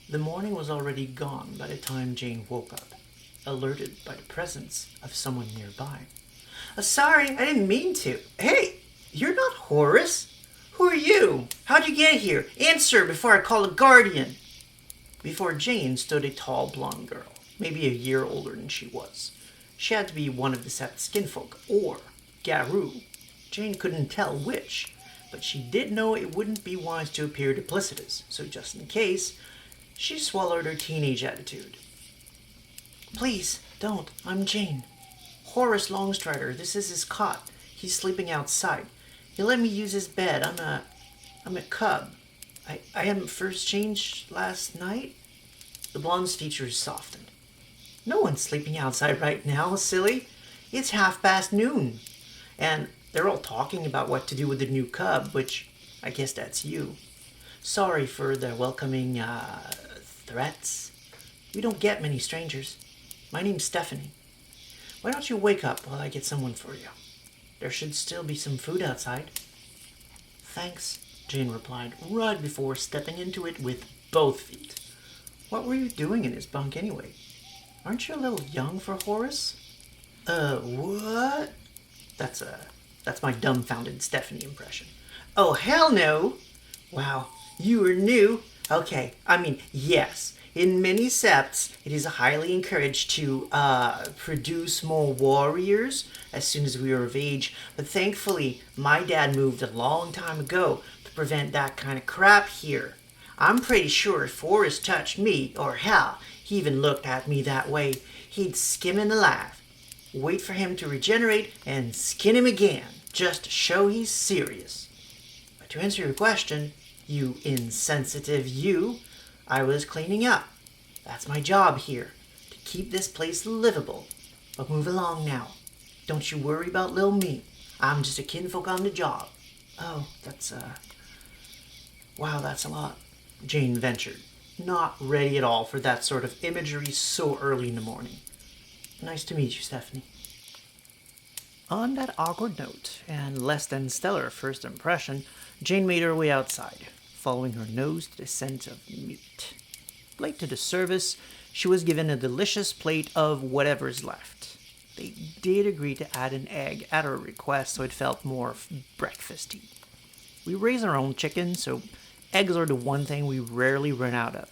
The morning was already gone by the time Jane woke up, alerted by the presence of someone nearby. Sorry, I didn't mean to. Hey, you're not Horace. Who are you? How'd you get here? Answer before I call a guardian. Before Jane stood a tall blonde girl, maybe a year older than she was. She had to be one of the sept skinfolk, or Garou. Jane couldn't tell which, but she did know it wouldn't be wise to appear duplicitous, so just in case, she swallowed her teenage attitude. Please, don't. I'm Jane. Horace Longstrider. This is his cot. He's sleeping outside. He let me use his bed. I'm a cub. I hadn't first changed last night? The blonde's features softened. No one's sleeping outside right now, silly. It's noon. And they're all talking about what to do with the new cub, which I guess that's you. Sorry for the welcoming, threats. We don't get many strangers. My name's Stephanie. Why don't you wake up while I get someone for you? There should still be some food outside. Thanks, Jane replied, right before stepping into it with both feet. What were you doing in his bunk anyway? Aren't you a little young for Horace? What? That's my dumbfounded Stephanie impression. Oh, hell no! Wow, you are new? Okay, yes. In many septs, it is highly encouraged to produce more warriors as soon as we are of age, but thankfully, my dad moved a long time ago to prevent that kind of crap here. I'm pretty sure if Forrest touched me, or hell, he even looked at me that way, he'd skim him alive. Wait for him to regenerate and skin him again, just to show he's serious. But to answer your question, you insensitive you, I was cleaning up. That's my job here, to keep this place livable. But move along now. Don't you worry about lil me. I'm just a kinfolk on the job. Oh, wow, that's a lot, Jane ventured, not ready at all for that sort of imagery so early in the morning. Nice to meet you, Stephanie. On that awkward note, and less than stellar first impression, Jane made her way outside, following her nose to the scent of meat. Late to the service, she was given a delicious plate of whatever's left. They did agree to add an egg at her request, so it felt more breakfasty. We raise our own chicken, so eggs are the one thing we rarely run out of.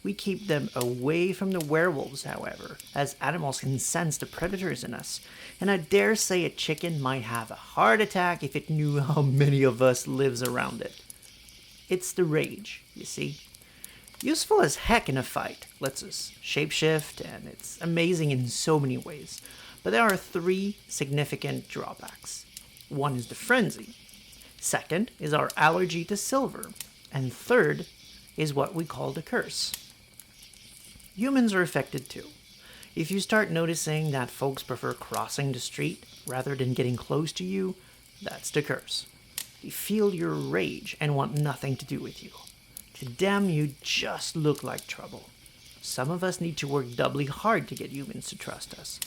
We keep them away from the werewolves, however, as animals can sense the predators in us, and I dare say a chicken might have a heart attack if it knew how many of us lives around it. It's the rage, you see. Useful as heck in a fight, lets us shapeshift, and it's amazing in so many ways. But there are 3 significant drawbacks. One is the frenzy. Second is our allergy to silver. And third is what we call the curse. Humans are affected too. If you start noticing that folks prefer crossing the street rather than getting close to you, that's the curse. They feel your rage and want nothing to do with you. To them, you just look like trouble. Some of us need to work doubly hard to get humans to trust us.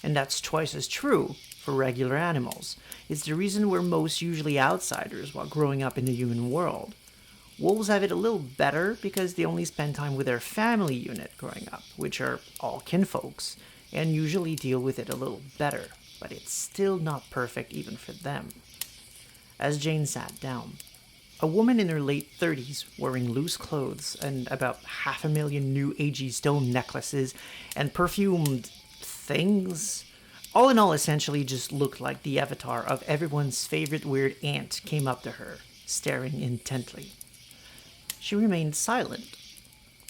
And that's twice as true for regular animals. It's the reason we're most usually outsiders while growing up in the human world. Wolves have it a little better because they only spend time with their family unit growing up, which are all kinfolks, and usually deal with it a little better, but it's still not perfect even for them. As Jane sat down, a woman in her late 30s wearing loose clothes and about 500,000 new agey stone necklaces and perfumed things, all in all essentially just looked like the avatar of everyone's favorite weird aunt, came up to her, staring intently. She remained silent.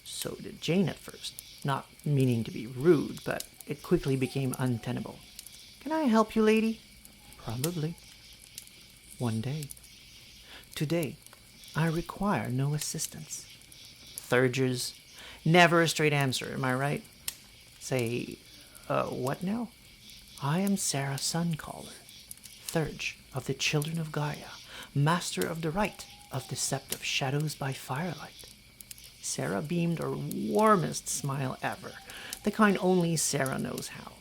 So did Jane at first, not meaning to be rude, but it quickly became untenable. Can I help you, lady? Probably. One day. Today, I require no assistance. Theurges. Never a straight answer, am I right? Say, what now? I am Sarah Suncaller, Theurge of the Children of Gaia, master of the Rite of the Sept of Shadows by Firelight. Sarah beamed her warmest smile ever, the kind only Sarah knows how.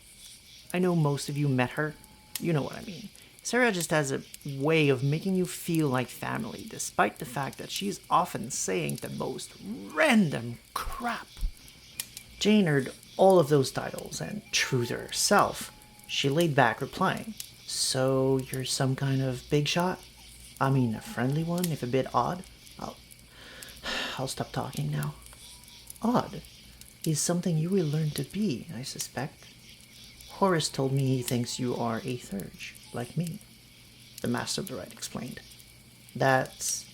I know most of you met her. You know what I mean. Sarah just has a way of making you feel like family, despite the fact that she's often saying the most random crap. Jane heard all of those titles, and true to herself, she laid back replying, "So you're some kind of big shot? I mean, a friendly one, if a bit odd. I'll stop talking now." Odd is something you will learn to be, I suspect. Horace told me he thinks you are a Theurge, like me, the master of the Rite explained. That's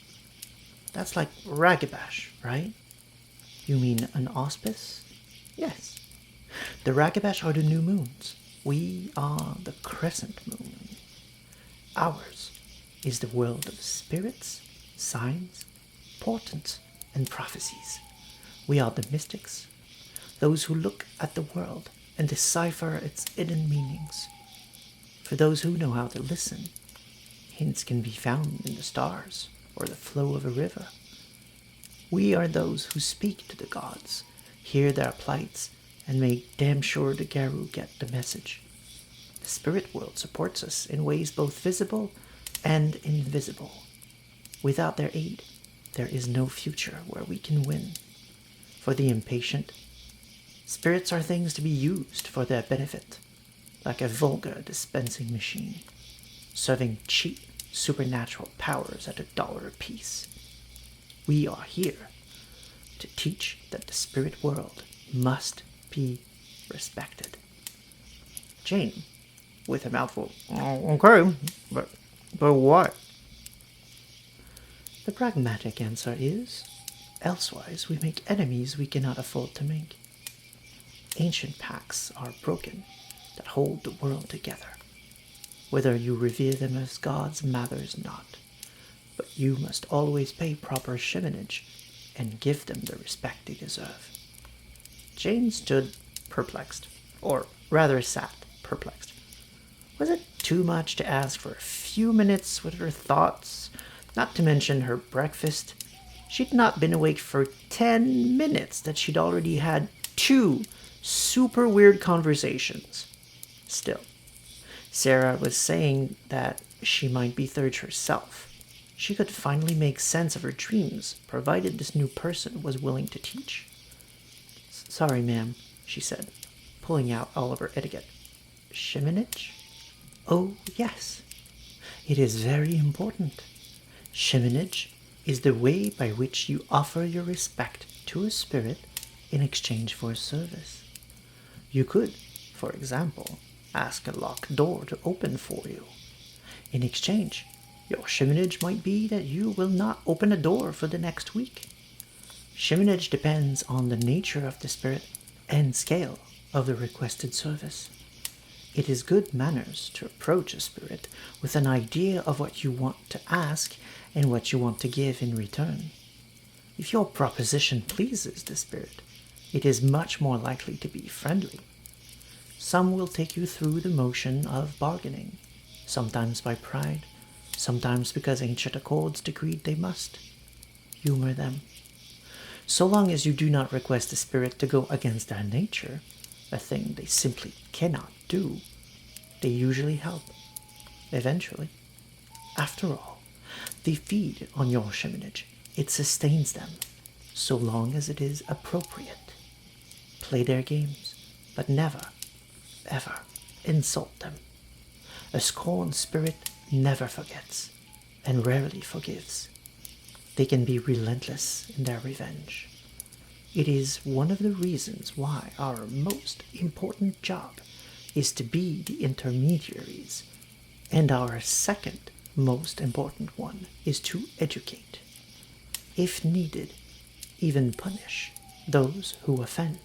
like Ragabash, right? You mean an auspice? Yes. The Ragabash are the new moons. We are the crescent moon. Ours is the world of spirits, signs, portents, and prophecies. We are the mystics, those who look at the world and decipher its hidden meanings. For those who know how to listen, hints can be found in the stars or the flow of a river. We are those who speak to the gods, hear their plights, and make damn sure the Garou get the message. The spirit world supports us in ways both visible and invisible. Without their aid, there is no future where we can win. For the impatient, spirits are things to be used for their benefit, like a vulgar dispensing machine, serving cheap supernatural powers at $1 apiece. We are here to teach that the spirit world must be respected. Jane, with a mouthful, "Oh, okay, but what?" The pragmatic answer is, elsewise we make enemies we cannot afford to make. Ancient pacts are broken that hold the world together. Whether you revere them as gods matters not, but you must always pay proper shimonage and give them the respect they deserve. Jane stood perplexed, or rather sat perplexed. Was it too much to ask for a few minutes with her thoughts, not to mention her breakfast? She'd not been awake for 10 minutes that she'd already had 2 super weird conversations. Still, Sarah was saying that she might be Theurge herself. She could finally make sense of her dreams, provided this new person was willing to teach. "Sorry, ma'am," she said, pulling out all of her etiquette. "Shimonage? Oh, yes. It is very important. Shimonage is the way by which you offer your respect to a spirit in exchange for service. You could, for example, ask a locked door to open for you. In exchange, your shimonage might be that you will not open a door for the next week. Shimonage depends on the nature of the spirit and scale of the requested service. It is good manners to approach a spirit with an idea of what you want to ask and what you want to give in return. If your proposition pleases the spirit, it is much more likely to be friendly. Some will take you through the motion of bargaining, sometimes by pride, sometimes because ancient accords decreed they must. Humor them. So long as you do not request the spirit to go against their nature, a thing they simply cannot do, they usually help. Eventually. After all, they feed on your shimonage. It sustains them, so long as it is appropriate. Play their games, but never, ever insult them. A scorned spirit never forgets, and rarely forgives. They can be relentless in their revenge. It is one of the reasons why our most important job is to be the intermediaries, and our second most important one is to educate. If needed, even punish those who offend.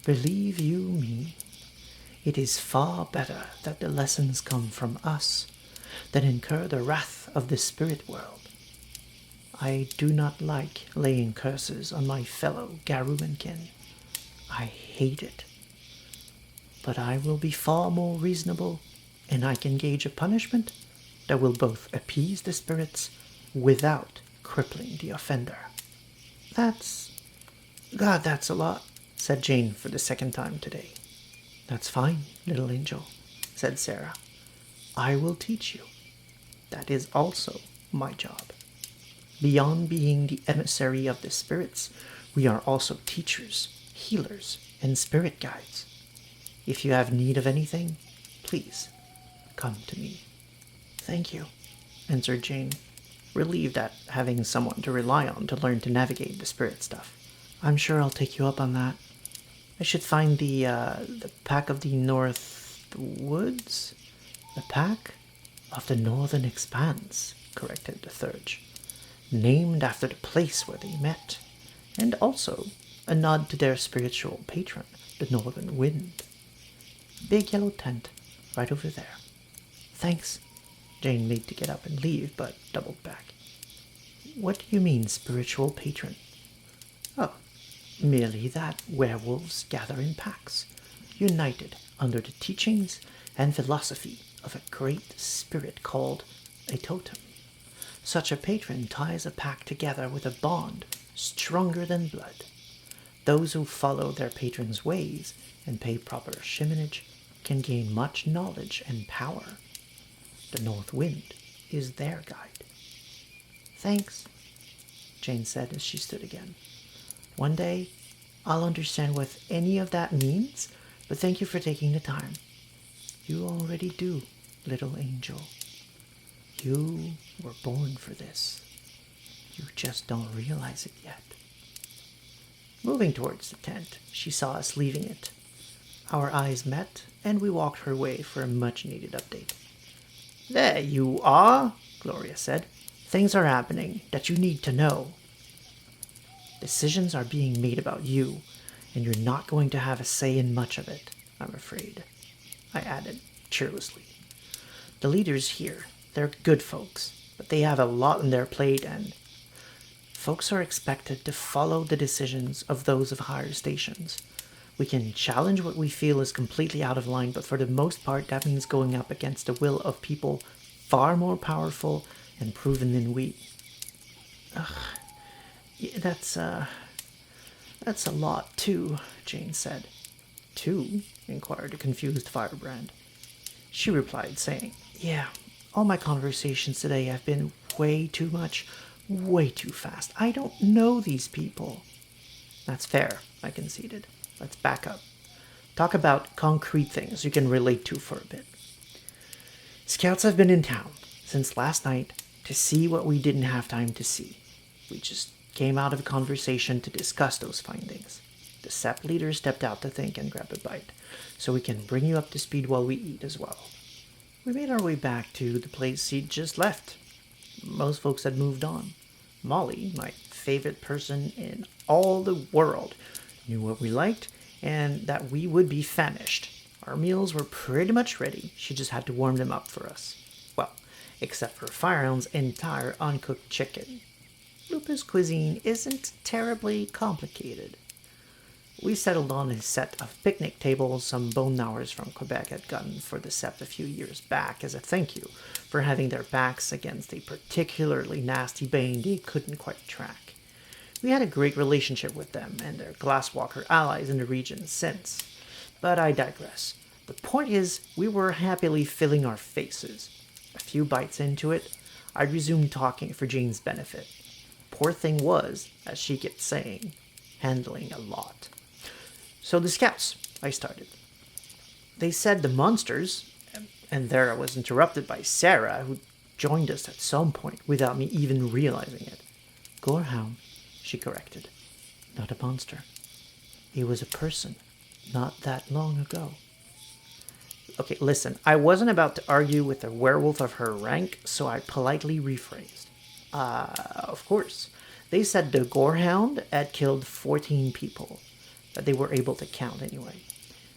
Believe you me, it is far better that the lessons come from us than incur the wrath of the spirit world. I do not like laying curses on my fellow Garuinkin. I hate it. But I will be far more reasonable, and I can gauge a punishment that will both appease the spirits without crippling the offender. That's a lot, said Jane for the second time today. That's fine, little angel, said Sarah. I will teach you. That is also my job. Beyond being the emissary of the spirits, we are also teachers, healers, and spirit guides. If you have need of anything, please come to me. Thank you, answered Jane, relieved at having someone to rely on to learn to navigate the spirit stuff. I'm sure I'll take you up on that. I should find the pack of the North Woods? The pack of the Northern Expanse, corrected the Theurge, named after the place where they met, and also a nod to their spiritual patron, the Northern Wind. Big yellow tent, right over there. Thanks. Jane made to get up and leave, but doubled back. What do you mean, spiritual patron? Oh, merely that werewolves gather in packs, united under the teachings and philosophy of a great spirit called a totem. Such a patron ties a pack together with a bond stronger than blood. Those who follow their patron's ways and pay proper shimonage can gain much knowledge and power. The North Wind is their guide. Thanks, Jane said as she stood again. One day, I'll understand what any of that means, but thank you for taking the time. You already do, little angel. You were born for this. You just don't realize it yet. Moving towards the tent, she saw us leaving it. Our eyes met, and we walked her way for a much-needed update. There you are, Gloria said. Things are happening that you need to know. Decisions are being made about you, and you're not going to have a say in much of it, I'm afraid, I added cheerlessly. The leaders here, they're good folks, but they have a lot on their plate, and folks are expected to follow the decisions of those of higher stations. We can challenge what we feel is completely out of line, but for the most part, that means going up against the will of people far more powerful and proven than we. Yeah, that's a lot, too, Jane said. Too? Inquired the confused firebrand. She replied, saying, Yeah, all my conversations today have been way too much, way too fast. I don't know these people. That's fair, I conceded. Let's back up. Talk about concrete things you can relate to for a bit. Scouts have been in town since last night to see what we didn't have time to see. We just came out of a conversation to discuss those findings. The sept leader stepped out to think and grab a bite, so we can bring you up to speed while we eat as well. We made our way back to the place he'd just left. Most folks had moved on. Molly, my favorite person in all the world, knew what we liked and that we would be famished. Our meals were pretty much ready. She just had to warm them up for us. Well, except for Firehound's entire uncooked chicken. Lupa's cuisine isn't terribly complicated. We settled on a set of picnic tables some bone gnawers from Quebec had gotten for the sept a few years back as a thank you for having their backs against a particularly nasty bane they couldn't quite track. We had a great relationship with them and their glasswalker allies in the region since. But I digress. The point is, we were happily filling our faces. A few bites into it, I resumed talking for Jane's benefit. Poor thing was, as she kept saying, handling a lot. So the scouts, I started. They said the monsters, and there I was interrupted by Sarah, who joined us at some point without me even realizing it. Gorehound, she corrected. Not a monster. He was a person, not that long ago. Okay, listen, I wasn't about to argue with a werewolf of her rank, so I politely rephrased. Of course. They said the Gorehound had killed 14 people, that they were able to count anyway.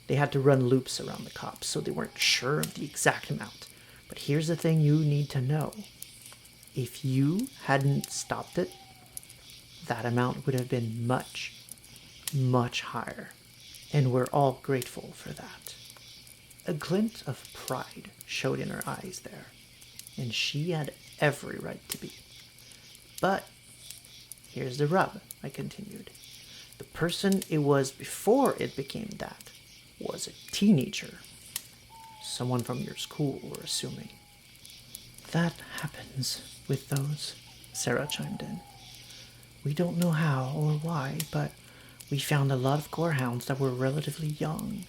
They had to run loops around the cops, so they weren't sure of the exact amount. But here's the thing you need to know. If you hadn't stopped it, that amount would have been much, much higher. And we're all grateful for that. A glint of pride showed in her eyes there, and she had every right to be. But here's the rub, I continued. The person it was before it became that was a teenager. Someone from your school, we're assuming. That happens with those, Sarah chimed in. We don't know how or why, but we found a lot of gorehounds that were relatively young.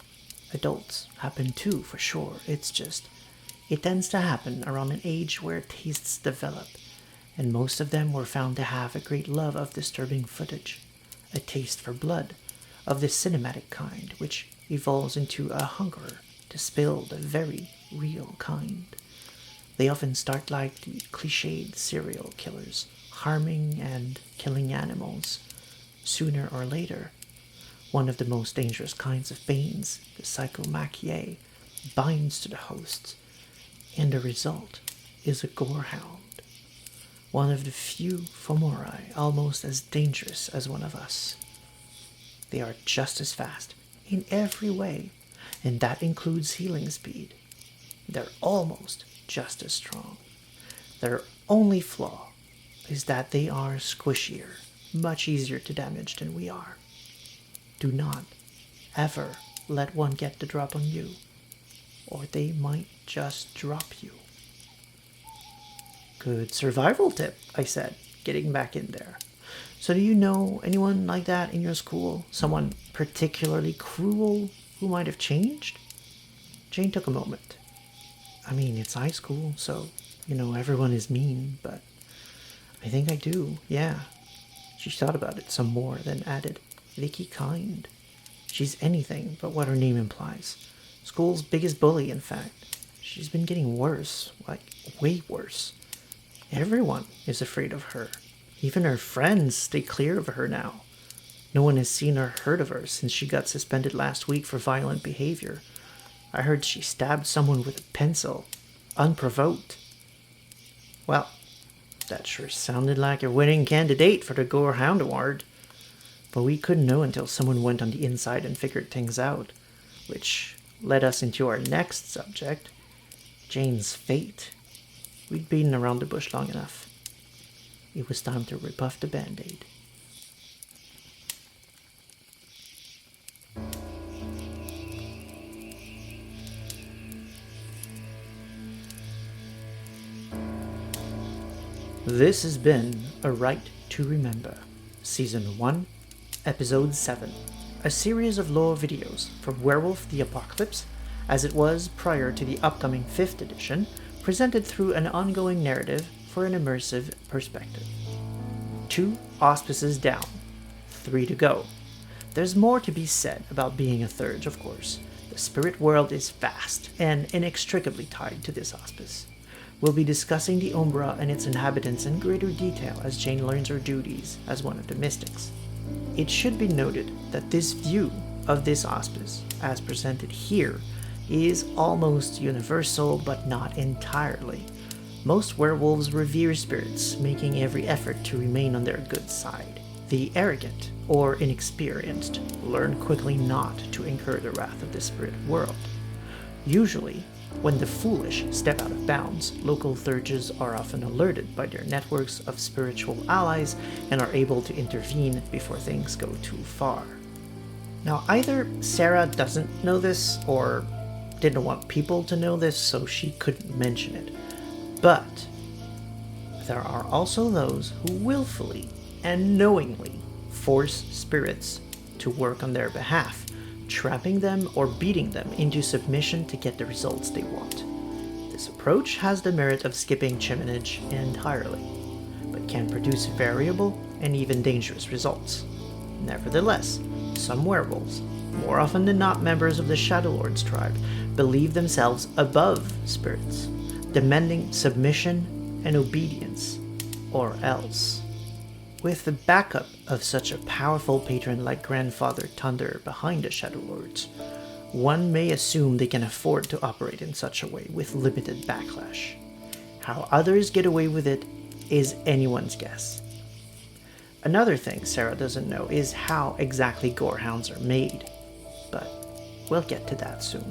Adults happen too, for sure. It's just, it tends to happen around an age where tastes develop, and most of them were found to have a great love of disturbing footage, a taste for blood, of the cinematic kind, which evolves into a hunger to spill the very real kind. They often start like the cliched serial killers, harming and killing animals. Sooner or later, one of the most dangerous kinds of banes, the psychomachia, binds to the hosts, and the result is a gorehound. One of the few fomori almost as dangerous as one of us. They are just as fast in every way, and that includes healing speed. They're almost just as strong. Their only flaw is that they are squishier, much easier to damage than we are. Do not ever let one get the drop on you, or they might just drop you. Good survival tip, I said, getting back in there. So do you know anyone like that in your school? Someone particularly cruel who might have changed? Jane took a moment. I mean, it's high school, so, everyone is mean, but I think I do, yeah. She thought about it some more, then added, Vicky Kind. She's anything but what her name implies. School's biggest bully, in fact. She's been getting worse, like, way worse. Everyone is afraid of her. Even her friends stay clear of her now. No one has seen or heard of her since she got suspended last week for violent behavior. I heard she stabbed someone with a pencil, unprovoked. Well, that sure sounded like a winning candidate for the Gorehound Award. But we couldn't know until someone went on the inside and figured things out, which led us into our next subject, Jane's fate. We'd beaten around the bush long enough. It was time to rip off the Band-Aid. This has been A Rite to Remember, Season 1, Episode 7, a series of lore videos from Werewolf the Apocalypse, as it was prior to the upcoming 5th edition, presented through an ongoing narrative for an immersive perspective. 2 auspices down, 3 to go. There's more to be said about being a Theurge, of course. The spirit world is vast and inextricably tied to this auspice. We'll be discussing the Umbra and its inhabitants in greater detail as Jane learns her duties as one of the mystics. It should be noted that this view of this auspice, as presented here, is almost universal but not entirely. Most werewolves revere spirits, making every effort to remain on their good side. The arrogant or inexperienced learn quickly not to incur the wrath of the spirit world. Usually, when the foolish step out of bounds, local Theurges are often alerted by their networks of spiritual allies and are able to intervene before things go too far. Now, either Sarah doesn't know this or didn't want people to know this, so she couldn't mention it. But there are also those who willfully and knowingly force spirits to work on their behalf, trapping them or beating them into submission to get the results they want. This approach has the merit of skipping chiminage entirely, but can produce variable and even dangerous results. Nevertheless, some werewolves, more often than not members of the Shadow Lord's tribe, believe themselves above spirits, demanding submission and obedience, or else. With the backup of such a powerful patron like Grandfather Thunder behind the Shadow Lords, one may assume they can afford to operate in such a way with limited backlash. How others get away with it is anyone's guess. Another thing Sarah doesn't know is how exactly gorehounds are made, but we'll get to that soon.